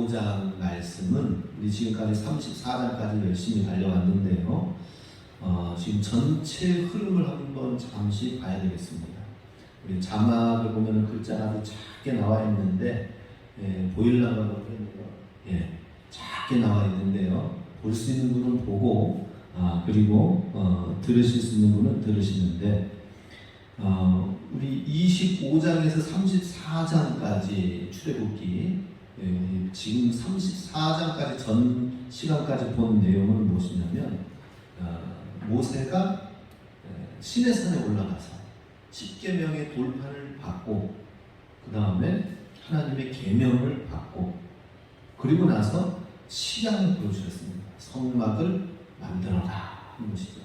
35장 말씀은 우리 지금까지 34장까지 열심히 달려왔는데요. 지금 전체 흐름을 한번 잠시 봐야 되겠습니다. 우리 자막을 보면 글자가 아주 작게 나와 있는데, 보일라고 하겠네요. 작게 나와 있는데요. 볼 수 있는 분은 보고, 그리고 들으실 수 있는 분은 들으시는데, 우리 25장에서 34장까지 출애굽기, 지금 34장까지 전 시간까지 본 내용은 무엇이냐면, 모세가 시내산에 올라가서 10계명의 돌판을 받고, 그 다음에 하나님의 계명을 받고, 그리고 나서 시향을 보여주셨습니다. 성막을 만들어라 하는 것이죠.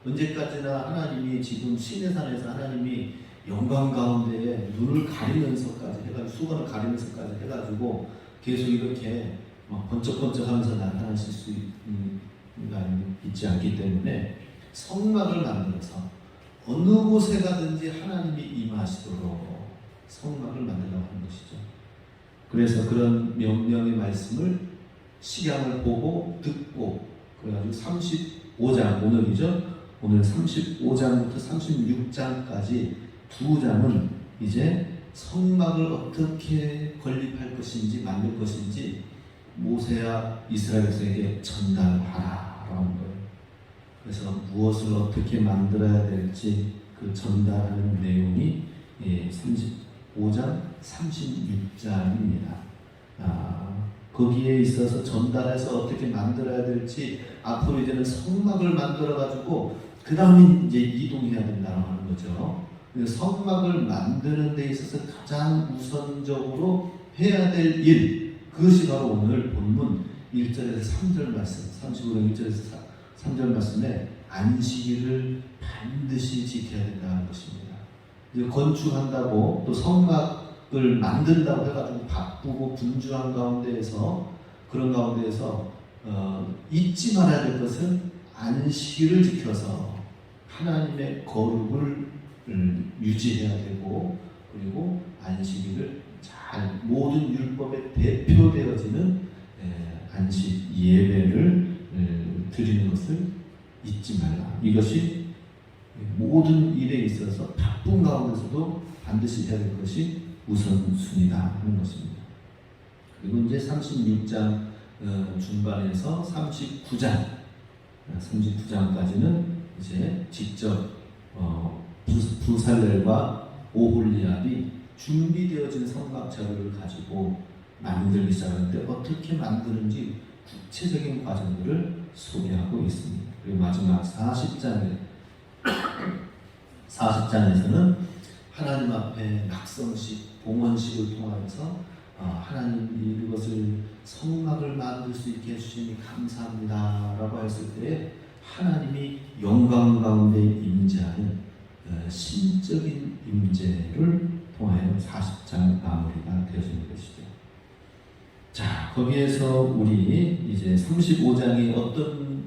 언제까지나 하나님이 지금 시내산에서 하나님이 영광 가운데에 눈을 가리면서까지 해가지고, 수건을 가리면서까지 해가지고 계속 이렇게 막 번쩍번쩍하면서 나타나실 수 있지 않기 때문에 성막을 만들어서 어느 곳에 가든지 하나님이 임하시도록 성막을 만들라고 하는 것이죠. 그래서 그런 명령의 말씀을 식양을 보고 듣고, 그래가지고 35장, 오늘 35장부터 36장까지 두 장은 이제 성막을 어떻게 건립할 것인지 만들 것인지 모세와 이스라엘 백성에게 전달하라라는 거예요. 그래서 무엇을 어떻게 만들어야 될지 그 전달하는 내용이 35장 36장입니다. 거기에 있어서 전달해서 어떻게 만들어야 될지, 앞으로 이제는 성막을 만들어 가지고 그 다음에 이제 이동해야 된다고 하는 거죠. 성막을 만드는 데 있어서 가장 우선적으로 해야 될 일, 그것이 바로 오늘 본문 1절에서 3절 말씀, 35장 1절에서 3절 말씀에 안식일을 반드시 지켜야 된다는 것입니다. 이제 건축한다고 또 성막을 만든다고 해가지고 바쁘고 분주한 가운데에서, 그런 가운데에서 잊지 말아야 될 것은 안식일을 지켜서 하나님의 거룩을 유지해야 되고, 그리고 안식일을 잘 모든 율법에 대표되어지는 안식 예배를 드리는 것을 잊지 말라. 이것이 모든 일에 있어서 바쁜 가운데서도 반드시 해야 될 것이 우선순위다 하는 것입니다. 그리고 이제 36장 중반에서 39장까지는 이제 직접 부살렐과 오홀리압이 준비되어진 성막 자료를 가지고 만들기 시작하는데, 어떻게 만드는지 구체적인 과정들을 소개하고 있습니다. 그리고 마지막 40장에서는 하나님 앞에 낙성식, 봉헌식을 통하여서 하나님이 이것을 성막을 만들 수 있게 해주시니 감사합니다 라고 했을 때 하나님이 영광 가운데 임재하는 신적인 임재를 통하여 40장 마무리가 되어지는 것이죠. 자, 거기에서 우리 이제 35장이 어떤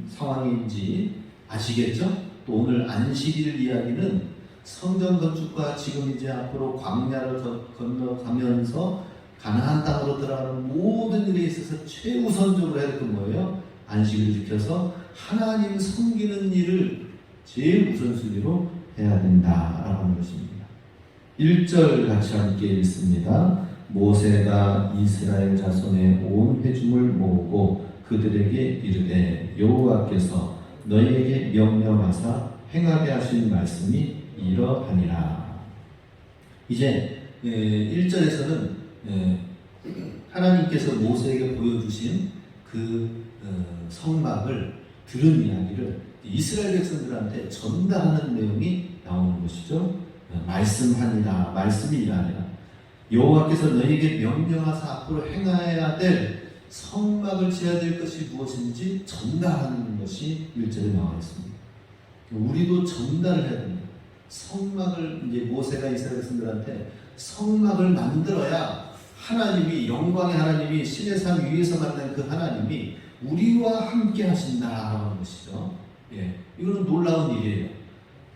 상황인지 아시겠죠? 또 오늘 안식일 이야기는 성전 건축과 지금 이제 앞으로 광야를 건너가면서 가나안 땅으로 들어가는 모든 일에 있어서 최우선적으로 해야 될 건 뭐예요? 안식일을 지켜서 하나님 섬기는 일을 제일 우선순위로 해야 된다라고 하는 것입니다. 1절 같이 함께 읽습니다. 모세가 이스라엘 자손의 온 회중을 모으고 그들에게 이르되, 여호와께서 너희에게 명령하사 행하게 하신 말씀이 이러하니라. 이제 1절에서는 하나님께서 모세에게 보여주신 그 성막을 들은 이야기를 이스라엘 백성들한테 전달하는 내용이 나오는 것이죠. 말씀하니라, 말씀이 이러하니라. 여호와께서 너희에게 명령하사 앞으로 행하여야 될 성막을 지어야 될 것이 무엇인지 전달하는 것이 1절에 나와 있습니다. 우리도 전달을 해야 됩니다. 성막을, 이제 모세가 이스라엘 백성들한테 성막을 만들어야 하나님이, 영광의 하나님이, 신의 산 위에서 만난 그 하나님이 우리와 함께 하신다라는 것이죠. 이거는 놀라운 일이에요.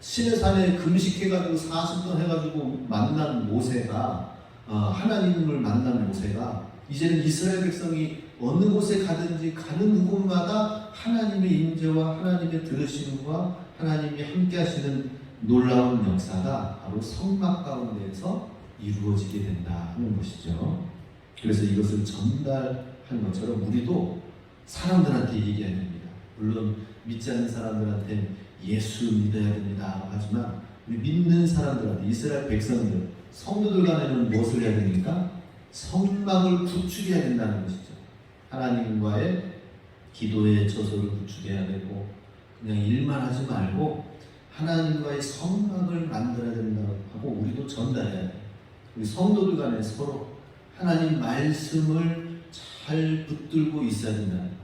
신의 산에 금식해가지고 40번 해가지고 만난 모세가, 하나님을 만난 모세가 이제는 이스라엘 백성이 어느 곳에 가든지 가는 그곳마다 하나님의 임재와 하나님의 들으심과 하나님이 함께 하시는 놀라운 역사가 바로 성막 가운데에서 이루어지게 된다 하는 것이죠. 그래서 이것을 전달한 것처럼 우리도 사람들한테 얘기해야 됩니다. 물론 믿지 않는 사람들한테 예수 믿어야 됩니다 하지만 우리 믿는 사람들한테, 이스라엘 백성들, 성도들 간에는 무엇을 해야 됩니까? 성막을 구축해야 된다는 것이죠. 하나님과의 기도의 저소를 구축해야 되고, 그냥 일만 하지 말고 하나님과의 성막을 만들어야 된다고 하고 우리도 전달해야 돼요. 우리 성도들 간에 서로 하나님 말씀을 잘 붙들고 있어야 된다는 거예요.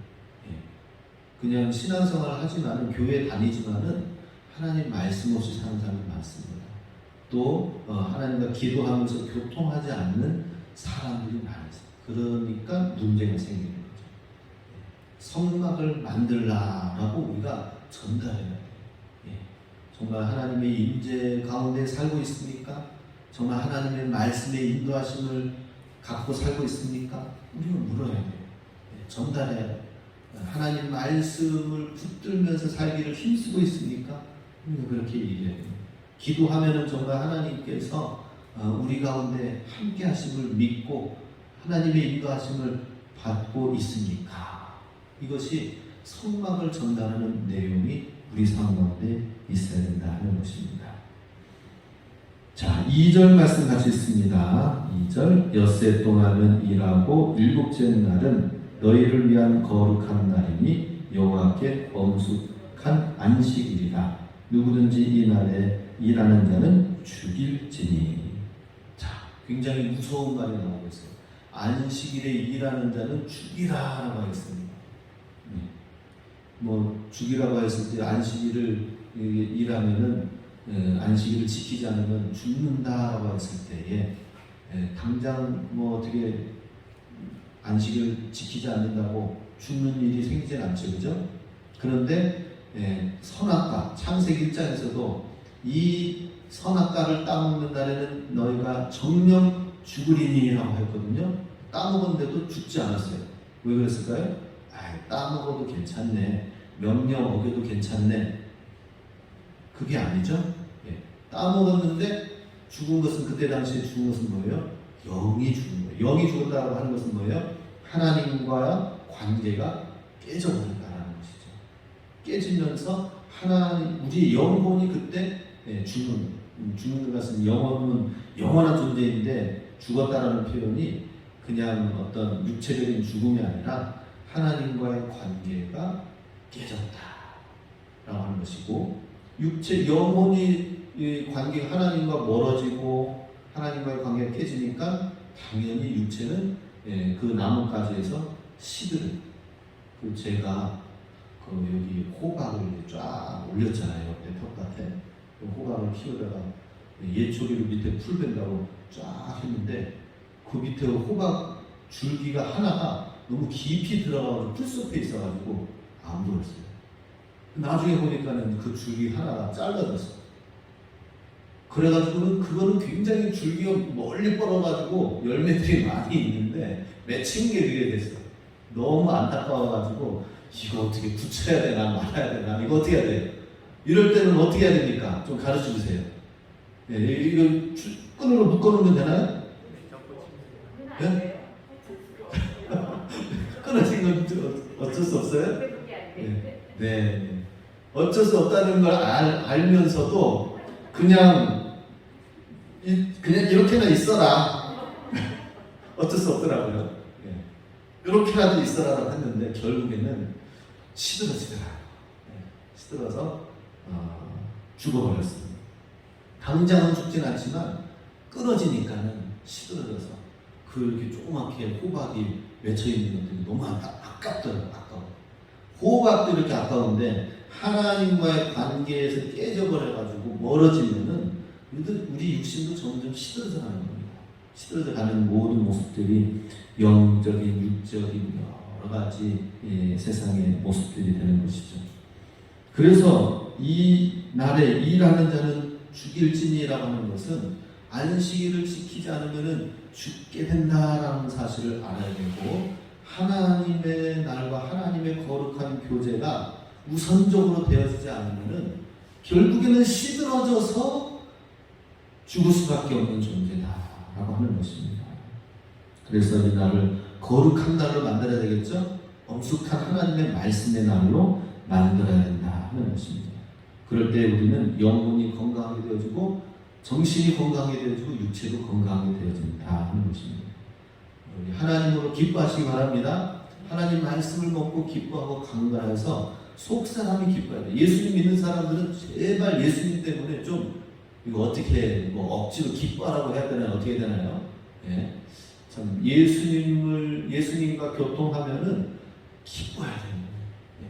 그냥 신앙생활을 하지만은, 교회 다니지만은 하나님 말씀 없이 사는 사람이 많습니다. 또 하나님과 기도하면서 교통하지 않는 사람들이 많아요. 그러니까 문제가 생기는 거죠. 성막을 만들라라고 우리가 전달해야 돼요. 정말 하나님의 임재 가운데 살고 있습니까? 정말 하나님의 말씀의 인도하심을 갖고 살고 있습니까? 우리는 물어야 돼요. 전달해야 돼요. 하나님 말씀을 붙들면서 살기를 힘쓰고 있습니까? 우리는 그렇게 얘기해야 돼요. 기도하면은 정말 하나님께서 우리 가운데 함께 하심을 믿고 하나님의 인도하심을 받고 있습니까? 이것이 성막을 전달하는 내용이 우리 삶 가운데 있어야 된다 하는 것입니다. 자, 2절 말씀 같이 있습니다. 2절, 엿새 동안은 일하고 일곱째 날은 너희를 위한 거룩한 날이니 여호와께 엄숙한 안식일이라. 누구든지 이 날에 일하는 자는 죽일지니. 자, 굉장히 무서운 말이 나오고 있어요. 안식일에 일하는 자는 죽이라라고 하겠습니다. 뭐 죽이라고 했을 때 안식일을 일하면은 안식일을 지키지 않으면 죽는다라고 했을 때에 당장 뭐 어떻게 안식을 지키지 않는다고 죽는 일이 생기진 않죠, 그죠? 그런데 선악과 창세기 1장에서도 이 선악과를 따먹는 날에는 너희가 정령 죽으리니라고 했거든요. 따먹었는데도 죽지 않았어요. 왜 그랬을까요? 따먹어도 괜찮네, 명령 어겨도 괜찮네, 그게 아니죠. 따먹었는데 죽은 것은, 그때 당시에 죽은 것은 뭐예요? 영이 죽은 거예요. 영이 죽었다고 하는 것은 뭐예요? 하나님과 관계가 깨져버린다는 것이죠. 깨지면서 하나님, 우리 영혼이 그때 죽는 것은 영원한 존재인데, 죽었다라는 표현이 그냥 어떤 육체적인 죽음이 아니라 하나님과의 관계가 깨졌다라고 하는 것이고, 영혼이 관계가 하나님과 멀어지고 하나님과의 관계가 깨지니까 당연히 육체는 그 나뭇가지에서 시들을, 제가 여기 호박을 쫙 올렸잖아요. 옆에 텃밭에 호박을 키우다가 예초리로 밑에 풀 댄다고 쫙 했는데, 그 밑에 호박 줄기가 하나가 너무 깊이 들어가서 풀숲에 있어가지고 안 보였어요. 나중에 보니까는 그 줄기 하나가 잘라졌어. 그래가지고는 그거는 굉장히 줄기가 멀리 뻗어가지고 열매들이 많이 있는데 맺힌 게 그게 됐어. 너무 안타까워가지고 이거 어떻게 붙여야 되나 말아야 되나, 이거 어떻게 해야 돼요? 이럴 때는 어떻게 해야 됩니까? 좀 가르쳐 주세요. 이거 끈으로 묶어놓으면 되나요? 네? 끊어진 건 어쩔 수 없어요? 네. 어쩔 수 없다는 걸 알면서도 그냥 이렇게나 있어라. 어쩔 수 없더라고요. 이렇게라도 있어라라고 했는데 결국에는 시들어지더라고요. 시들어서 죽어버렸습니다. 당장은 죽진 않지만 끊어지니까는 시들어져서 그렇게 조그맣게 호박이 맺혀있는 것들이 너무 아깝더라고요. 아까워. 호박도 이렇게 아까운데 하나님과의 관계에서 깨져버려가지고 멀어지면은 우리 육신도 점점 시들어져 가는 겁니다. 시들어져 가는 모든 모습들이 영적인, 육적인 여러 가지 세상의 모습들이 되는 것이죠. 그래서 이 날에 일하는 자는 죽일지니라고 하는 것은 안식일을 지키지 않으면은 죽게 된다라는 사실을 알아야 되고, 하나님의 날과 하나님의 거룩한 교제가 우선적으로 되어지지 않으면 결국에는 시들어져서 죽을 수밖에 없는 존재다라고 하는 것입니다. 그래서 이 날을 거룩한 날로 만들어야 되겠죠? 엄숙한 하나님의 말씀의 날로 만들어야 된다 하는 것입니다. 그럴 때 우리는 영혼이 건강하게 되어지고 정신이 건강하게 되어지고 육체도 건강하게 되어진다 하는 것입니다. 우리 하나님으로 기뻐하시기 바랍니다. 하나님 말씀을 먹고 기뻐하고 강건해서 속 사람이 기뻐해야 돼요. 예수님 믿는 사람들은 제발 예수님 때문에 좀 이거 어떻게 뭐 억지로 기뻐하라고 해야 되나요? 어떻게 되나요? 예. 참 예수님과 교통하면은 기뻐해야 됩니다. 예.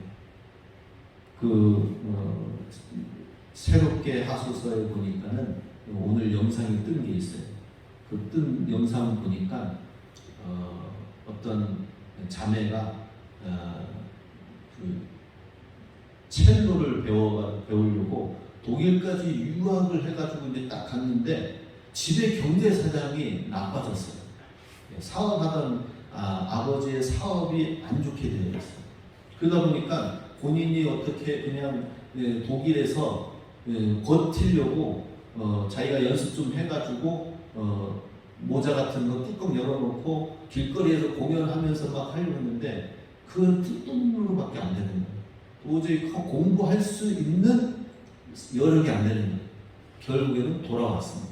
새롭게 하소서에 보니까는 오늘 영상이 뜬 게 있어요. 그 뜬 영상 보니까 어떤 자매가 그 첼로를 배우려고 독일까지 유학을 해가지고 이제 딱 갔는데 집에 경제 사정이 나빠졌어요. 사업하던 아버지의 사업이 안 좋게 되었어요. 그러다 보니까 본인이 어떻게 그냥 독일에서 버티려고 자기가 연습 좀 해가지고 모자 같은 거 뚜껑 열어놓고 길거리에서 공연하면서 막 하려고 했는데 그건 뜻돈으로밖에 안 되는 거예요. 도저히 공부할 수 있는 여력이 안 되는 거예요. 결국에는 돌아왔습니다.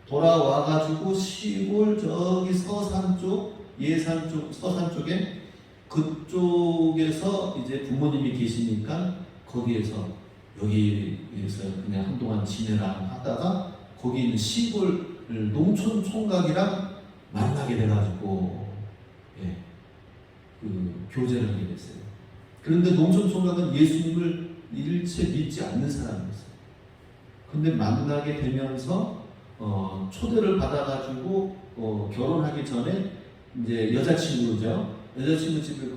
돌아와가지고 시골 저기 서산 쪽, 예산 쪽, 서산 쪽에 그쪽에서 이제 부모님이 계시니까 거기에서 여기에서 그냥 한동안 지내라 하다가 거기 있는 시골 농촌 총각이랑 만나게 돼가지고 그 교제를 하게 됐어요. 그런데 농촌 총각은 예수님을 일체 믿지 않는 사람이었어요. 근데 만나게 되면서 초대를 받아가지고 결혼하기 전에 이제 여자친구죠. 여자친구 집에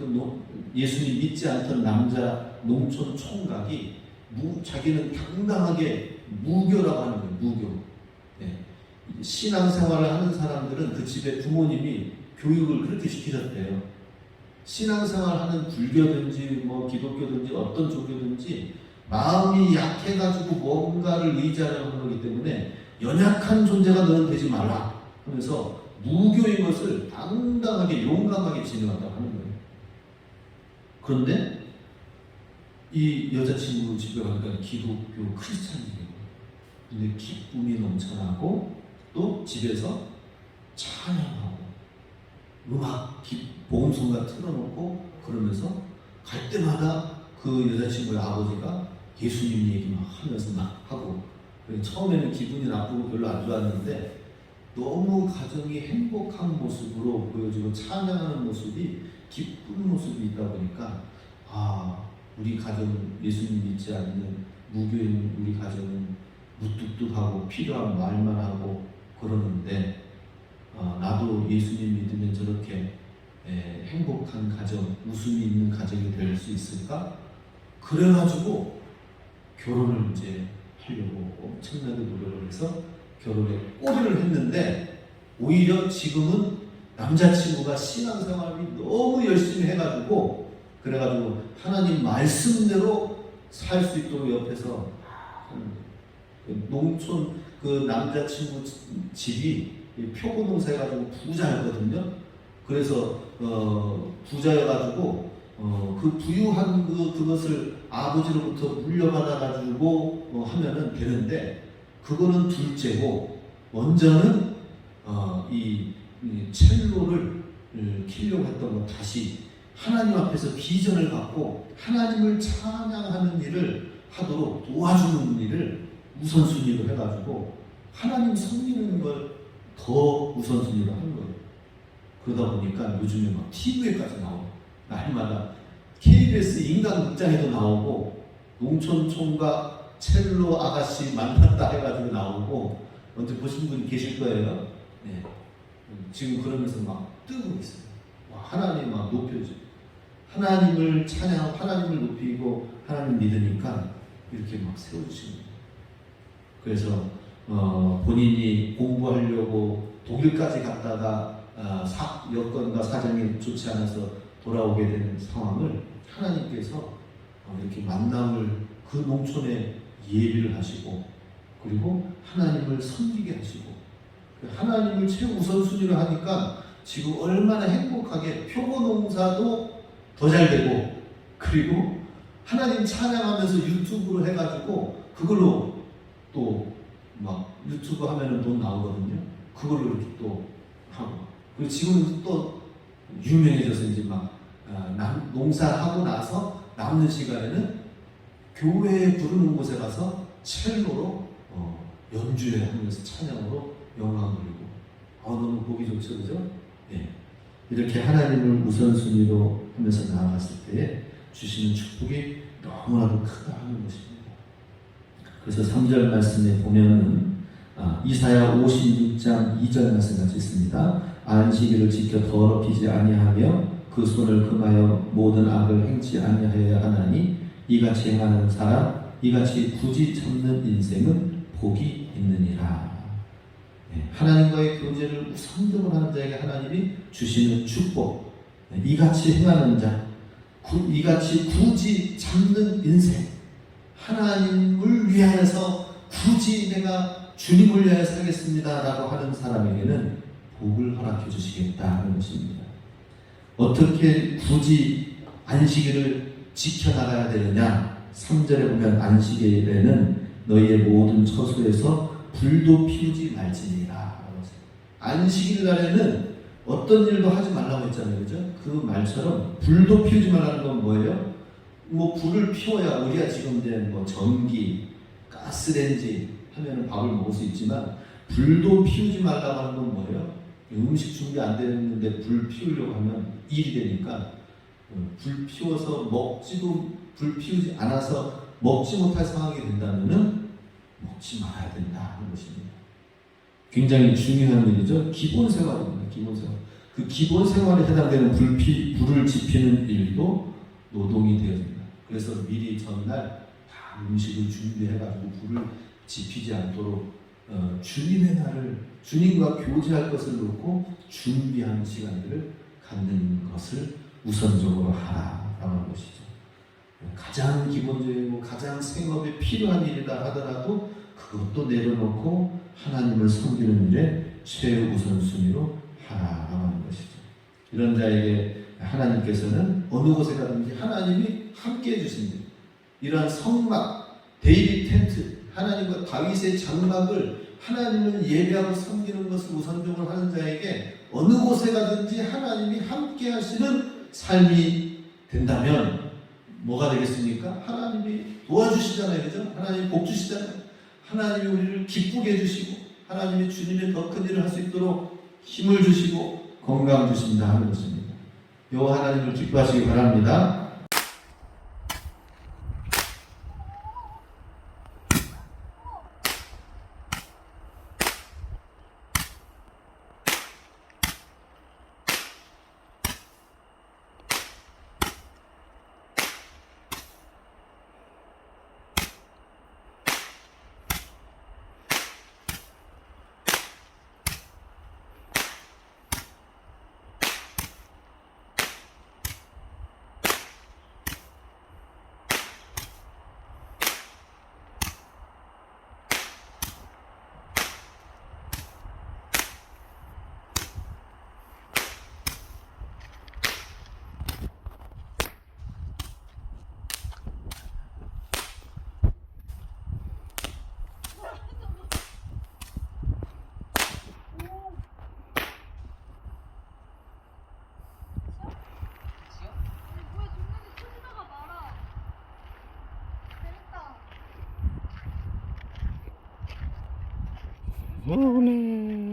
예수님 믿지 않던 남자 농촌 총각이 자기는 당당하게 무교라고 하는 거예요. 무교. 네. 신앙생활을 하는 사람들은 그 집에 부모님이 교육을 그렇게 시키셨대요. 신앙생활하는 불교든지 뭐 기독교든지 어떤 종교든지 마음이 약해가지고 뭔가를 의지하려고 하는 거기 때문에 연약한 존재가 너는 되지 말라 하면서 무교인 것을 당당하게 용감하게 진행한다고 하는 거예요. 그런데 이 여자친구 집에 가니까 기독교 크리스찬이에요. 근데 기쁨이 넘쳐나고 또 집에서 찬양하고 음악 보험송가 틀어놓고 그러면서 갈 때마다 그 여자친구의 아버지가 예수님 얘기만 하면서 막 하고 처음에는 기분이 나쁘고 별로 안 좋았는데 너무 가정이 행복한 모습으로 보여지고 찬양하는 모습이 기쁜 모습이 있다 보니까 우리 가정은 예수님 믿지 않는 무교인 우리 가정은 무뚝뚝하고 필요한 말만 하고 그러는데 나도 예수님 믿으면 저렇게 행복한 가정, 웃음이 있는 가정이 될 수 있을까? 그래가지고 결혼을 이제 하려고 엄청나게 노력을 해서 결혼에 꼬리를 했는데 오히려 지금은 남자친구가 신앙생활이 너무 열심히 해가지고 그래가지고 하나님 말씀대로 살 수 있도록 옆에서 농촌 그 남자친구 집이 표고농사 해가지고 부자였거든요. 그래서 부자여가지고 그 부유한 그것을 아버지로부터 물려받아가지고 하면은 되는데 그거는 둘째고 먼저는 이 첼로를 키려고 했던 거 다시 하나님 앞에서 비전을 갖고 하나님을 찬양하는 일을 하도록 도와주는 일을 우선순위로 해가지고 하나님 섬기는 걸 더 우선순위로 한 거예요. 그러다 보니까 요즘에 막 TV에까지 나오고 날마다 KBS 인간극장에도 나오고 농촌 총각 첼로 아가씨 만났다 해가지고 나오고 언제 보신 분 계실 거예요. 네. 지금 그러면서 막 뜨고 있어요. 하나님 막 높여줘. 하나님을 찬양하고 하나님을 높이고 하나님 믿으니까 이렇게 막 세워주시는 거예요. 그래서 본인이 공부하려고 독일까지 갔다가 여건과 사정이 좋지 않아서 돌아오게 되는 상황을 하나님께서 이렇게 만남을 그 농촌에 예비를 하시고 그리고 하나님을 섬기게 하시고 하나님을 최우선순위로 하니까 지금 얼마나 행복하게 표고 농사도 더 잘 되고 그리고 하나님 찬양하면서 유튜브로 해가지고 그걸로 또 막 유튜브 하면은 돈 나오거든요. 그걸로 이렇게 또 하고 그리고 지금 또 유명해져서 이제 막 농사하고 나서 남는 시간에는 교회에 부르는 곳에 가서 첼로로 연주회 하면서 찬양으로 영광 돌리고 너무 보기 좋죠, 그죠? 예. 이렇게 하나님을 우선순위로 하면서 나아갔을 때에 주시는 축복이 너무나도 크다 하는 것입니다. 그래서 3절 말씀에 보면은 이사야 56장 2절 말씀 같이 있습니다. 안식일을 지켜 더럽히지 아니하며 그 손을 금하여 모든 악을 행치 아니하여야 하나니 이같이 행하는 사람 이같이 굳이 참는 인생은 복이 있느니라. 하나님과의 교제를 우선적으로 하는 자에게 하나님이 주시는 축복, 이같이 행하는 자, 이같이 굳이 참는 인생, 하나님을 위하여서 굳이 내가 주님을 위하여 살겠습니다 라고 하는 사람에게는 복을 허락해 주시겠다 하는 것입니다. 어떻게 굳이 안식일을 지켜나가야 되느냐? 3절에 보면 안식일에는 너희의 모든 처소에서 불도 피우지 말지니라. 안식일 날에는 어떤 일도 하지 말라고 했잖아요, 그죠? 그 말처럼 불도 피우지 말라는 건 뭐예요? 불을 피워야 우리가 지금 이제 전기, 가스레인지 하면은 밥을 먹을 수 있지만 불도 피우지 말라고 하는 건 뭐예요? 음식 준비 안 되는데 불 피우려고 하면 일이 되니까 불 피워서 불 피우지 않아서 먹지 못할 상황이 된다면은 먹지 말아야 된다 하는 것입니다. 굉장히 중요한 일이죠. 기본 생활입니다. 기본 생활. 그 기본 생활에 해당되는 불을 지피는 일도 노동이 되어집니다. 그래서 미리 전날 다 음식을 준비해가지고 불을 지피지 않도록 주님의 날을 주님과 교제할 것을 놓고 준비하는 시간들을 갖는 것을 우선적으로 하라라고 하는 것이죠. 가장 기본적이고 가장 생업에 필요한 일이다 하더라도 그것도 내려놓고 하나님을 섬기는 일에 최우선순위로 하라라고 하는 것이죠. 이런 자에게 하나님께서는 어느 곳에 가든지 하나님이 함께 해주십니다. 이러한 성막, 데이빗 텐트, 하나님과 다윗의 장막을 하나님을 예배하고 섬기는 것을 우선적으로 하는 자에게 어느 곳에 가든지 하나님이 함께 하시는 삶이 된다면 뭐가 되겠습니까? 하나님이 도와주시잖아요, 그죠? 하나님이 복 주시잖아요. 하나님이 우리를 기쁘게 해주시고 하나님이 주님의 더 큰 일을 할 수 있도록 힘을 주시고 건강 주신다 하는 것입니다. 요 하나님을 기뻐하시기 바랍니다. 오네.